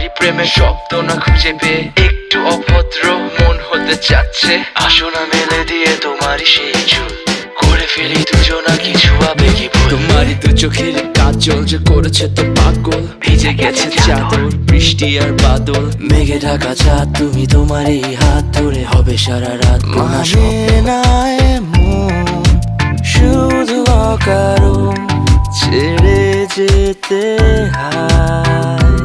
তোমারই প্রেমে শব্দ না খুঁজে পেয়ে একটু অভদ্র মন হতে চাচ্ছে। আসো না মেলে দিয়ে তোমারই সেই চুল, করে ফেলি দুজনা কিছু আবেগী ভুল। তোমারই দু চোখের কাজল যে করেছে তো পাগল, ভিজে গেছে চাদর বৃষ্টি আর বাদল। মেঘে ঢাকা চাঁদ তুমি তোমারই হাত ধরে হবে সারা রাত। মানে না এমন শুধু অকারণ ছেড়ে যেতে হয়।